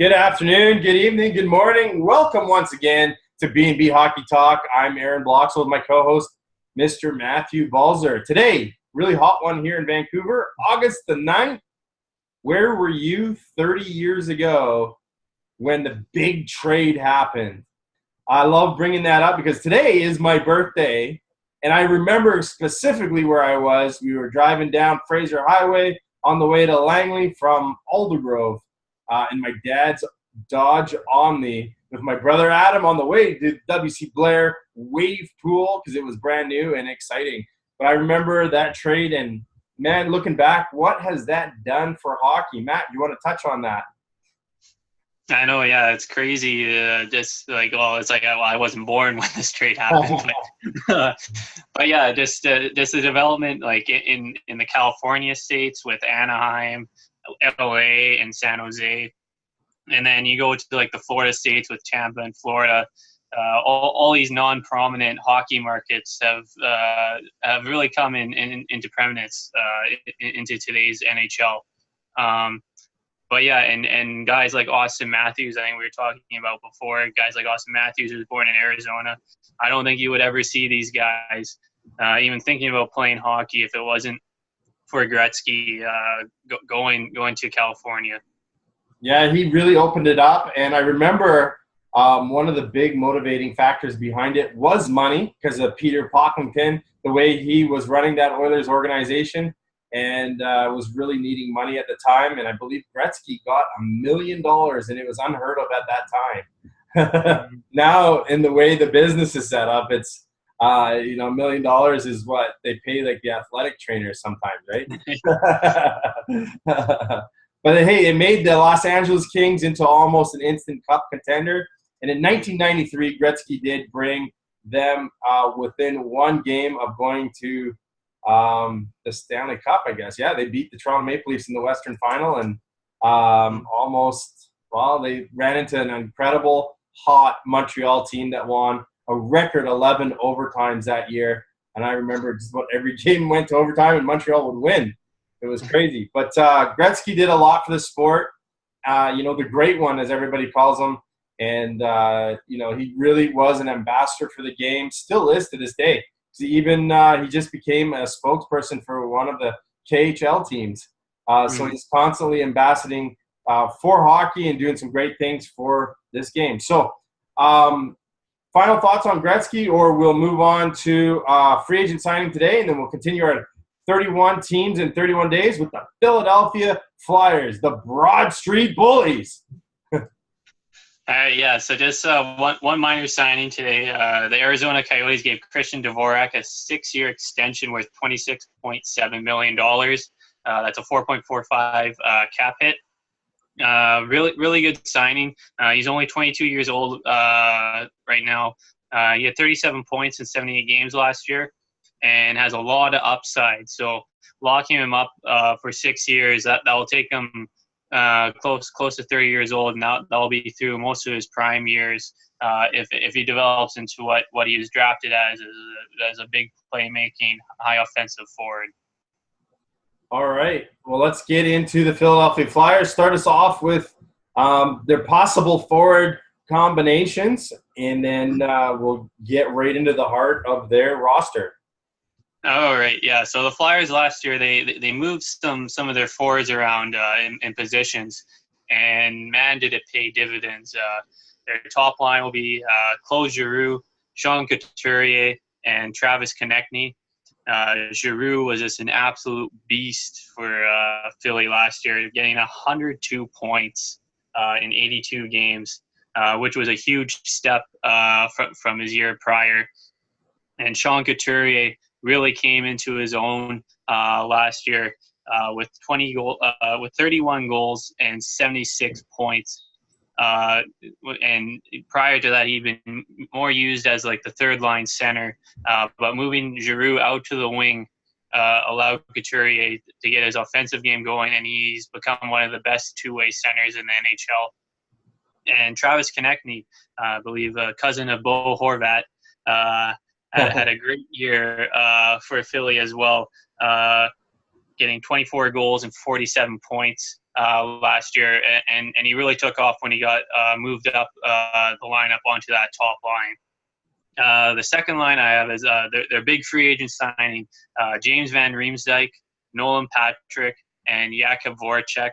Good afternoon, good evening, good morning. Welcome once again to B&B Hockey Talk. I'm Aaron Bloxel with my co-host, Mr. Matthew Balzer. Today, really hot one here in Vancouver, August the 9th. Where were you 30 years ago when the big trade happened? I love bringing that up because today is my birthday, and I remember specifically where I was. We were driving down Fraser Highway on the way to Langley from Aldergrove in my dad's Dodge Omni with my brother Adam on the way to WC Blair Wave Pool because it was brand new and exciting. But I remember that trade, and man, looking back, what has that done for hockey? Matt, you want to touch on that? I know, yeah, it's crazy. Just like, well, it's like I wasn't born when this trade happened, but yeah, just the development like in the California states with Anaheim, LA, and San Jose, and then you go to like the Florida states with Tampa and Florida. All these non-prominent hockey markets have really come into prominence into today's NHL. But yeah, and guys like Austin Matthews, I think we were talking about before, guys like Austin Matthews, who was born in Arizona. I don't think you would ever see these guys even thinking about playing hockey if it wasn't for Gretzky going to California. Yeah, he really opened it up, and I remember one of the big motivating factors behind it was money because of Peter Pocklington, the way he was running that Oilers organization, and was really needing money at the time. And I believe Gretzky got $1 million, and it was unheard of at that time. Now, in the way the business is set up, it's $1 million is what they pay like the athletic trainers sometimes, right? But hey, it made the Los Angeles Kings into almost an instant cup contender. And in 1993, Gretzky did bring them within one game of going to the Stanley Cup, I guess. Yeah, they beat the Toronto Maple Leafs in the Western Final, and they ran into an incredible, hot Montreal team that won a record 11 overtimes that year. And I remember just about every game went to overtime, and Montreal would win. It was crazy. But Gretzky did a lot for the sport, the great one, as everybody calls him. And, he really was an ambassador for the game, still is to this day. He just became a spokesperson for one of the KHL teams. So he's constantly ambassading for hockey and doing some great things for this game. So final thoughts on Gretzky, or we'll move on to free agent signing today, and then we'll continue our 31 teams in 31 days with the Philadelphia Flyers, the Broad Street Bullies. So just one minor signing today. The Arizona Coyotes gave Christian Dvorak a 6-year extension worth $26.7 million. That's a 4.45 cap hit. Really good signing. He's only 22 years old right now. He had 37 points in 78 games last year and has a lot of upside. So locking him up for 6 years, that will take him close to 30 years old, and that'll be through most of his prime years if he develops into what he was drafted as a big playmaking, high offensive forward. All right. Well, let's get into the Philadelphia Flyers. Start us off with their possible forward combinations, and then we'll get right into the heart of their roster. Oh, right. Yeah. So the Flyers last year, they moved some of their forwards around in positions, and man, did it pay dividends. Their top line will be Claude Giroux, Sean Couturier, and Travis Konechny. Giroux was just an absolute beast for Philly last year, getting 102 points in 82 games, which was a huge step from his year prior. And Sean Couturier really came into his own last year with 31 goals and 76 points. And prior to that, he'd been more used as like the third line center. But moving Giroux out to the wing allowed Couturier to get his offensive game going, and he's become one of the best two-way centers in the NHL. And Travis Konechny, I believe a cousin of Bo Horvat, had a great year for Philly as well, getting 24 goals and 47 points. last year, and he really took off when he got moved up the lineup onto that top line. The second line I have is their big free agent signing, James Van Riemsdyk, Nolan Patrick, and Jakub Voracek.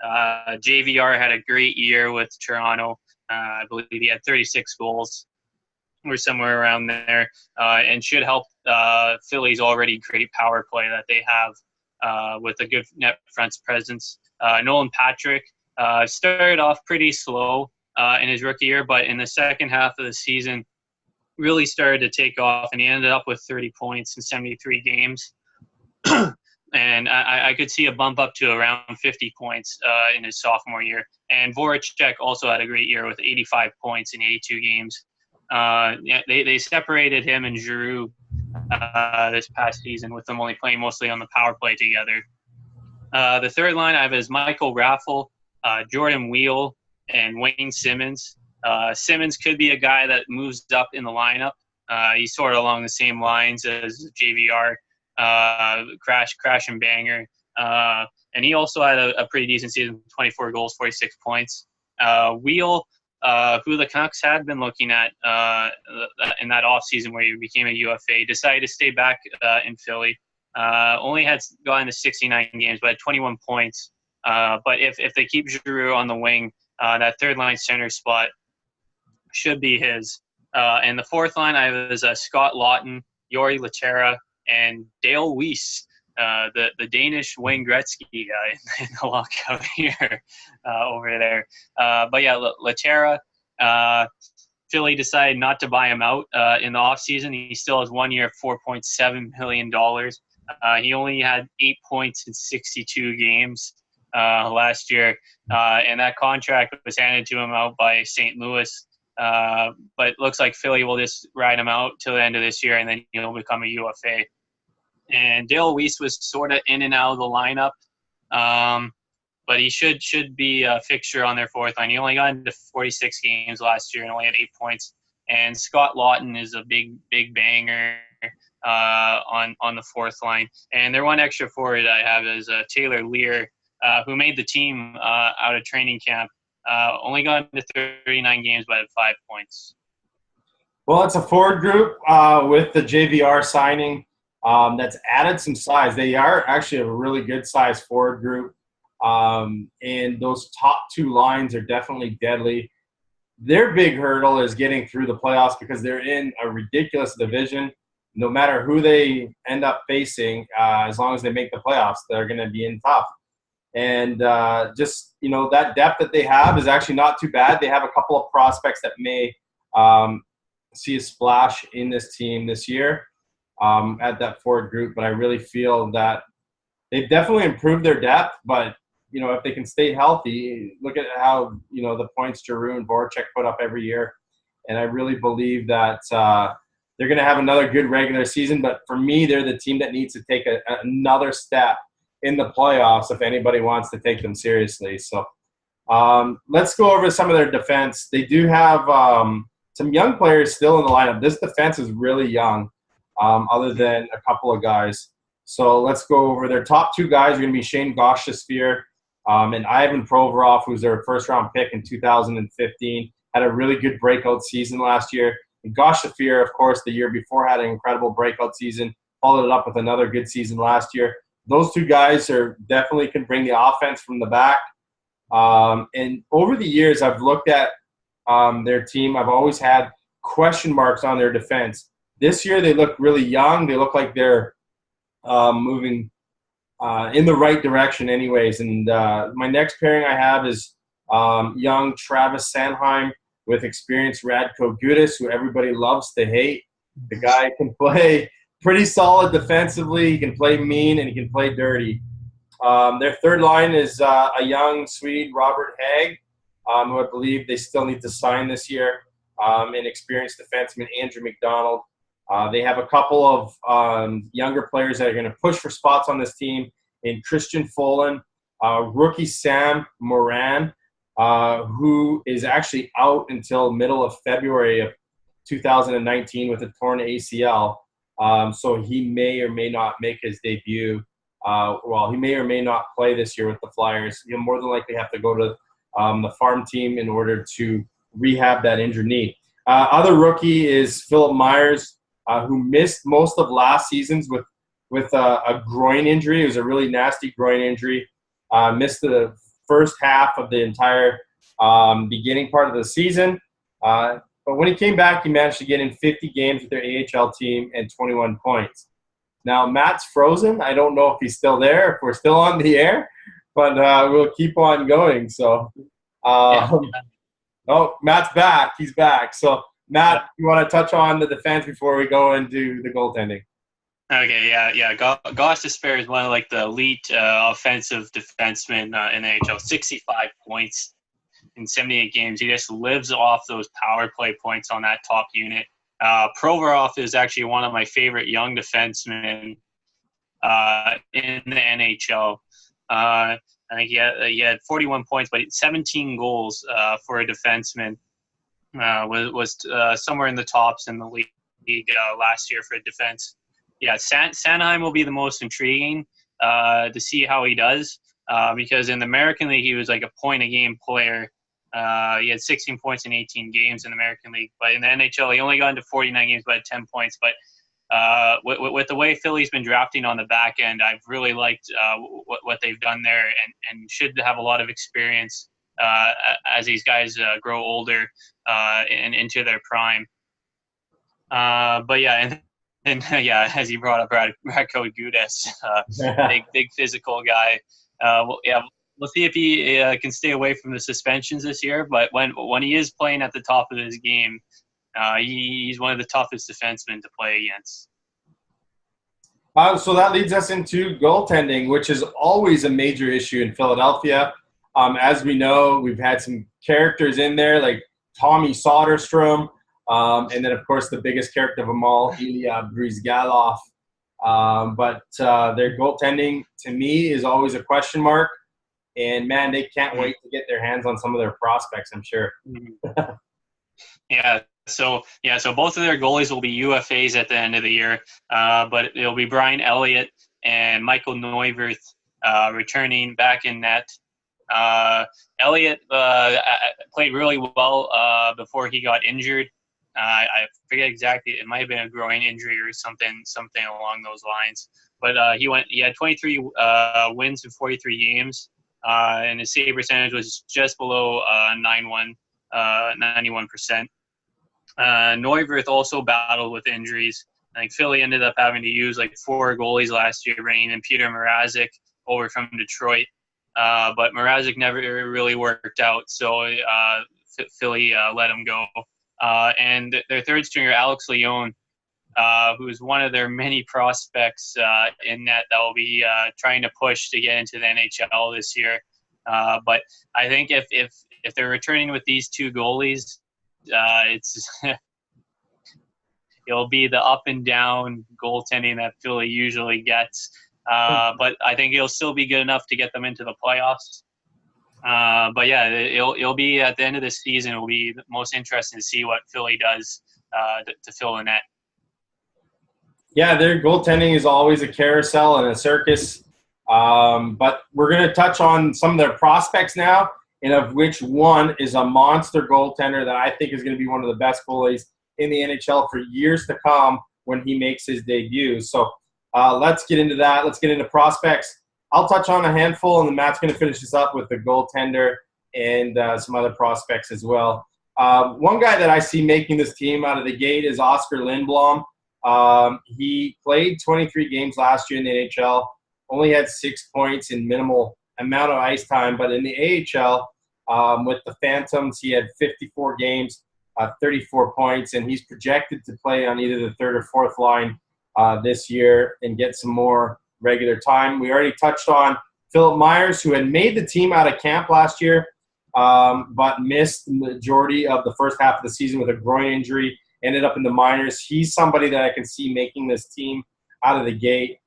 JVR had a great year with Toronto. I believe he had 36 goals or somewhere around there, and should help Philly's already great power play that they have with a good net fronts presence. Nolan Patrick started off pretty slow in his rookie year, but in the second half of the season really started to take off, and he ended up with 30 points in 73 games. And I could see a bump up to around 50 points in his sophomore year. And Voracek also had a great year with 85 points in 82 games. They separated him and Giroux this past season, with them only playing mostly on the power play together. The third line I have is Michael Raffle, Jordan Wheel, and Wayne Simmons. Simmons could be a guy that moves up in the lineup. He's sort of along the same lines as JVR, crash and banger. And he also had a pretty decent season, 24 goals, 46 points. Wheel, who the Canucks had been looking at in that offseason where he became a UFA, decided to stay back in Philly. Only had gotten to 69 games, but had 21 points. But if they keep Giroux on the wing, that third line center spot should be his. And the fourth line I have is Scott Laughton, Jori Lehtera, and Dale Weiss, the Danish Wayne Gretzky guy in the lockout here over there. But yeah, Lehtera, Philly decided not to buy him out in the offseason. He still has 1 year, $4.7 million. He only had 8 points in 62 games last year, and that contract was handed to him out by St. Louis. But it looks like Philly will just ride him out till the end of this year, and then he'll become a UFA. And Dale Weiss was sort of in and out of the lineup, but he should be a fixture on their fourth line. He only got into 46 games last year and only had 8 points. And Scott Laughton is a big banger on the fourth line. And their one extra forward I have is Taylor Lear, who made the team out of training camp. Only got into 39 games, but had 5 points. Well, it's a forward group with the JVR signing that's added some size. They are actually a really good size forward group. And those top two lines are definitely deadly. Their big hurdle is getting through the playoffs because they're in a ridiculous division. No matter who they end up facing, as long as they make the playoffs, they're going to be in tough. And just, that depth that they have is actually not too bad. They have a couple of prospects that may see a splash in this team this year at that forward group. But I really feel that they've definitely improved their depth. But, if they can stay healthy, look at how, the points Giroux and Voracek put up every year. And I really believe that they're going to have another good regular season. But for me, they're the team that needs to take another step in the playoffs if anybody wants to take them seriously. So let's go over some of their defense. They do have some young players still in the lineup. This defense is really young, other than a couple of guys. So let's go over their top two guys are going to be Shane Gostisbehere and Ivan Provorov, who's their first-round pick in 2015. Had a really good breakout season last year. And Gostisbehere, of course, the year before had an incredible breakout season, followed it up with another good season last year. Those two guys definitely can bring the offense from the back. And over the years, I've looked at their team. I've always had question marks on their defense. This year, they look really young. They look like they're moving in the right direction anyways. And my next pairing I have is young Travis Sanheim with experienced Radko Gudas, who everybody loves to hate. The guy can play pretty solid defensively. He can play mean, and he can play dirty. Their third line is a young Swede, Robert Hägg, who I believe they still need to sign this year, and experienced defenseman Andrew McDonald. They have a couple of younger players that are going to push for spots on this team in Christian Folin, rookie Sam Moran, who is actually out until middle of February of 2019 with a torn ACL. So he may or may not make his debut Well, he may or may not play this year with the Flyers. He'll more than likely have to go to the farm team in order to rehab that injured knee. Other rookie is Philip Myers, who missed most of last season's with a groin injury. It was a really nasty groin injury. Missed the first half of the entire beginning part of the season. But when he came back, he managed to get in 50 games with their AHL team and 21 points. Now, Matt's frozen. I don't know if he's still there, if we're still on the air, but we'll keep on going. So, oh, Matt's back. He's back. So, Matt, you want to touch on the defense before we go into the goaltending? Okay, yeah. Goss Despair is one of like the elite offensive defensemen in the NHL. 65 points in 78 games. He just lives off those power play points on that top unit. Provorov is actually one of my favorite young defensemen in the NHL. I think he had 41 points, but 17 goals for a defenseman. Was somewhere in the tops in the league last year for defense. Yeah, Sanheim will be the most intriguing to see how he does because in the American League he was like a point-a-game player. He had 16 points in 18 games in the American League, but in the NHL he only got into 49 games but had 10 points. But with the way Philly's been drafting on the back end, I've really liked what they've done there and should have a lot of experience as these guys grow older and into their prime. But yeah, and yeah, as you brought up, Radko Gudas, big physical guy. We'll see if he can stay away from the suspensions this year. But when he is playing at the top of his game, he's one of the toughest defensemen to play against. So that leads us into goaltending, which is always a major issue in Philadelphia. As we know, we've had some characters in there like Tommy Soderstrom, and then, of course, the biggest character of them all, Ilya Bryzgalov. But their goaltending, to me, is always a question mark. And, man, they can't wait to get their hands on some of their prospects, I'm sure. So both of their goalies will be UFAs at the end of the year. But it'll be Brian Elliott and Michael Neuwirth returning back in net. Elliott played really well before he got injured. I forget exactly. It might have been a groin injury or something along those lines. But he had 23 wins in 43 games, and his save percentage was just below 91%. Neuwirth also battled with injuries. I think Philly ended up having to use like 4 goalies last year, bringing in Peter Mrazek over from Detroit. But Mrazek never really worked out, so Philly let him go. And their third stringer, Alex Leon, who is one of their many prospects in net that will be trying to push to get into the NHL this year. But I think if they're returning with these 2 goalies, it'll be the up and down goaltending that Philly usually gets. But I think it'll still be good enough to get them into the playoffs. But yeah, it'll be at the end of the season. It'll be most interesting to see what Philly does to fill the net. Yeah, their goaltending is always a carousel and a circus. But we're going to touch on some of their prospects now, and of which one is a monster goaltender that I think is going to be one of the best goalies in the NHL for years to come when he makes his debut. So let's get into that. Let's get into prospects. I'll touch on a handful, and then Matt's going to finish this up with the goaltender and some other prospects as well. One guy that I see making this team out of the gate is Oscar Lindblom. He played 23 games last year in the NHL, only had 6 points in minimal amount of ice time. But in the AHL, with the Phantoms, he had 54 games, 34 points, and he's projected to play on either the third or fourth line this year and get some more regular time. We already touched on Philip Myers, who had made the team out of camp last year, but missed the majority of the first half of the season with a groin injury, ended up in the minors. He's somebody that I can see making this team out of the gate.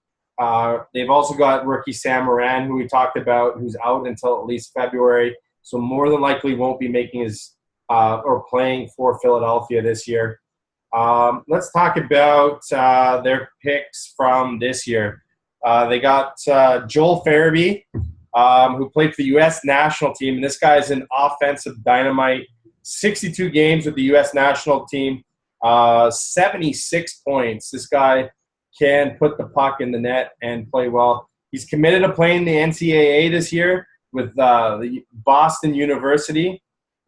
They've also got rookie Sam Moran, who we talked about, who's out until at least February, so more than likely won't be making his or playing for Philadelphia this year. Let's talk about their picks from this year. They got Joel Farabee, who played for the U.S. national team. And this guy's an offensive dynamite. 62 games with the U.S. national team, 76 points. This guy can put the puck in the net and play well. He's committed to playing the NCAA this year with the Boston University.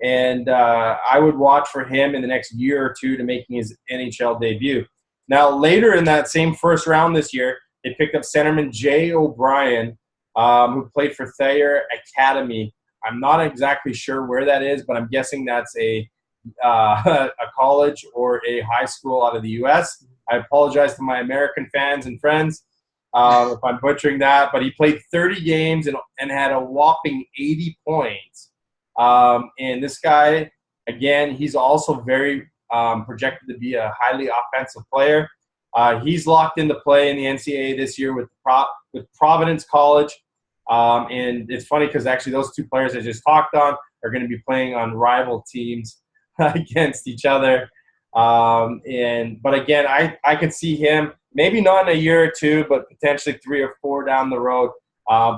And I would watch for him in the next year or two to making his NHL debut. Now, later in that same first round this year, they picked up centerman Jay O'Brien, who played for Thayer Academy. I'm not exactly sure where that is, but I'm guessing that's a college or a high school out of the U.S. I apologize to my American fans and friends if I'm butchering that, but he played 30 games and had a whopping 80 points. And this guy, again, he's also very projected to be a highly offensive player. He's locked into play in the NCAA this year with Providence College. And it's funny because actually those two players I just talked on are going to be playing on rival teams against each other. But again, I could see him maybe not in a year or two, but potentially 3 or 4 down the road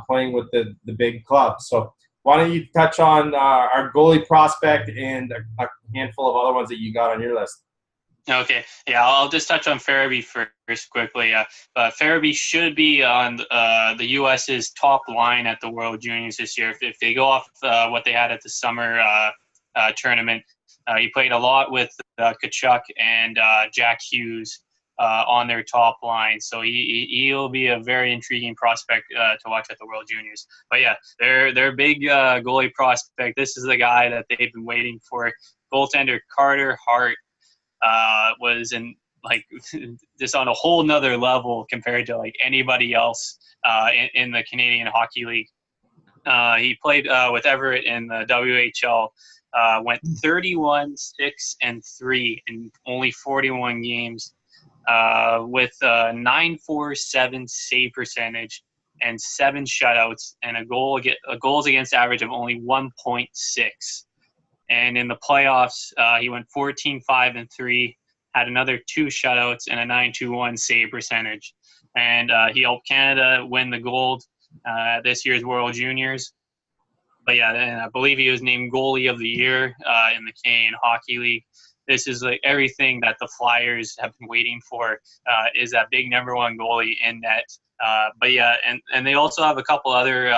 playing with the big clubs. So why don't you touch on our goalie prospect and a handful of other ones that you got on your list? Okay, yeah, I'll just touch on Farabee first quickly. Farabee should be on the U.S.'s top line at the World Juniors this year. If they go off what they had at the summer tournament, he played a lot with Tkachuk and Jack Hughes on their top line. So he'll be a very intriguing prospect to watch at the World Juniors. But yeah, their big goalie prospect. This is the guy that they've been waiting for. Goaltender Carter Hart was just on a whole nother level compared to anybody else in the Canadian Hockey League. He played with Everett in the WHL. Went 31-6-3 in only 41 games. With a .947 save percentage and 7 shutouts and a goals against average of only 1.6. And in the playoffs, he went 14-5-3, had another 2 shutouts and a .921 save percentage. And he helped Canada win the gold this year's World Juniors. But yeah, and I believe he was named goalie of the year in the Canadian Hockey League. This is everything that the Flyers have been waiting for is that big number 1 goalie in net. But yeah, and they also have a couple other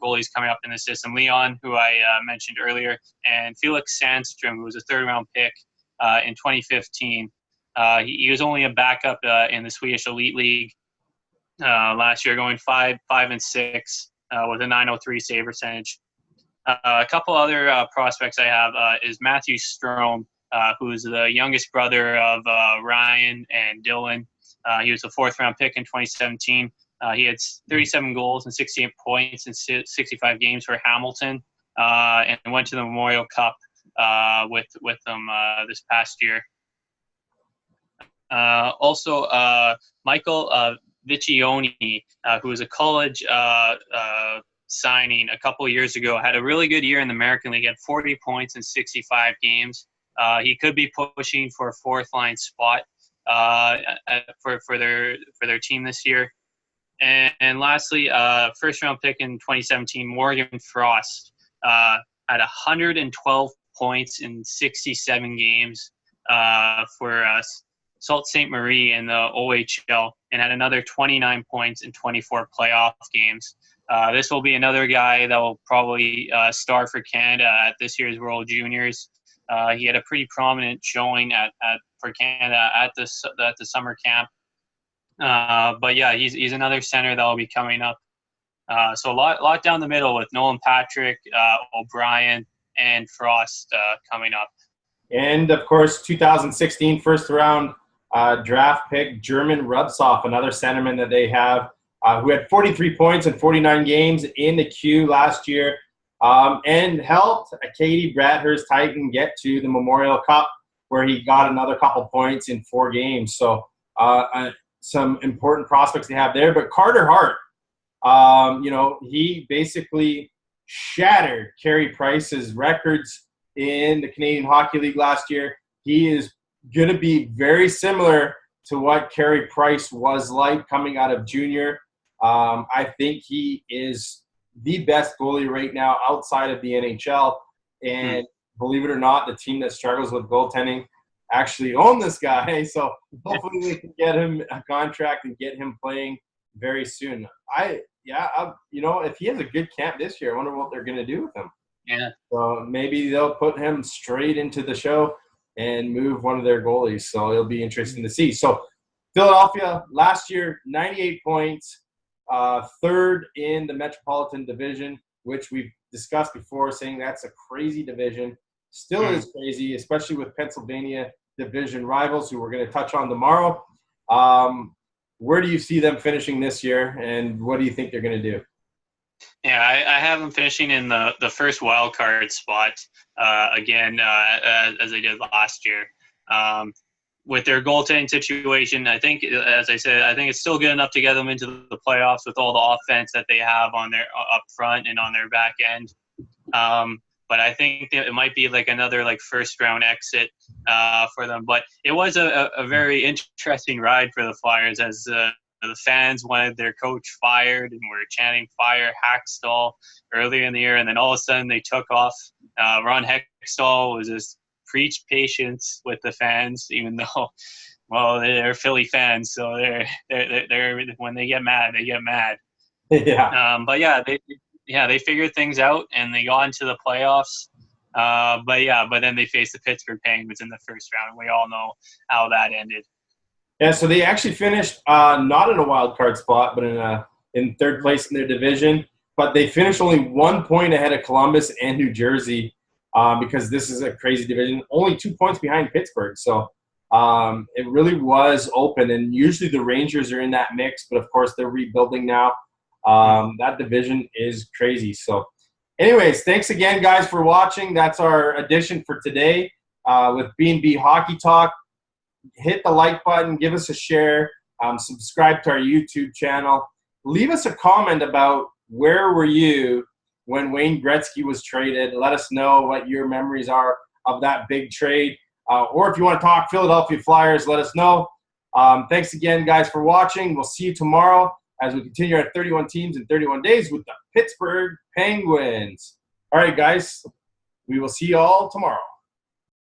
goalies coming up in the system. Leon, who I mentioned earlier, and Felix Sandstrom, who was a 3rd-round pick in 2015. He was only a backup in the Swedish Elite League last year, going 5-6 with a .903 save percentage. A couple other prospects I have is Matthew Strome, who's the youngest brother of Ryan and Dylan. He was a 4th-round pick in 2017. He had 37 goals and 68 points in 65 games for Hamilton, and went to the Memorial Cup with them this past year. Also, Michael Viccioni, who was a college signing a couple of years ago, had a really good year in the American League. Had 40 points in 65 games. He could be pushing for a 4th-line spot for their team this year. And lastly, 1st-round pick in 2017, Morgan Frost had 112 points in 67 games for Sault Ste. Marie in the OHL, and had another 29 points in 24 playoff games. This will be another guy that will probably star for Canada at this year's World Juniors. He had a pretty prominent showing for Canada at the summer camp. But yeah, he's another center that will be coming up. So a lot down the middle with Nolan Patrick, O'Brien, and Frost coming up. And of course, 2016 first-round draft pick German Rubtsov, another centerman that they have, who had 43 points in 49 games in the Q last year, and helped Katie Bradhurst Titan get to the Memorial Cup, where he got another couple points in 4 games. So some important prospects they have there. But Carter Hart, he basically shattered Carey Price's records in the Canadian Hockey League last year. He is going to be very similar to what Carey Price was like coming out of junior. I think he is the best goalie right now outside of the NHL. And believe it or not, the team that struggles with goaltending actually own this guy. So hopefully they can get him a contract and get him playing very soon. If he has a good camp this year, I wonder what they're going to do with him. Yeah. So maybe they'll put him straight into the show and move one of their goalies. So it'll be interesting to see. So Philadelphia last year, 98 points, third in the Metropolitan Division, which we've discussed before, saying that's a crazy division. Still is crazy, especially with Pennsylvania division rivals, who we're going to touch on tomorrow. Where do you see them finishing this year, and what do you think they're going to do? Yeah, I have them finishing in the first wild card spot again, as they did last year. With their goaltending situation, I think, as I said, I think it's still good enough to get them into the playoffs with all the offense that they have on their up front and on their back end. But I think it might be like another first round exit for them. But it was a very interesting ride for the Flyers, as the fans wanted their coach fired and were chanting "Fire Hackstall" earlier in the year, and then all of a sudden they took off. Ron Hextall was just preach patience with the fans, even though, well, they're Philly fans, so they're when they get mad, they get mad. Yeah. But they figured things out and they got into the playoffs. But then they faced the Pittsburgh Penguins in the first round. We all know how that ended. Yeah, so they actually finished not in a wild card spot, but in third place in their division. But they finished only 1 point ahead of Columbus and New Jersey because this is a crazy division. Only 2 points behind Pittsburgh. So it really was open. And usually the Rangers are in that mix, but of course they're rebuilding now. That division is crazy. So anyways, thanks again, guys, for watching. That's our edition for today with B&B Hockey Talk. Hit the like button, give us a share, subscribe to our YouTube channel. Leave us a comment about where were you when Wayne Gretzky was traded. Let us know what your memories are of that big trade. Or if you want to talk Philadelphia Flyers, let us know. Thanks again, guys, for watching. We'll see you tomorrow as we continue our 31 teams in 31 days with the Pittsburgh Penguins. All right, guys, we will see you all tomorrow.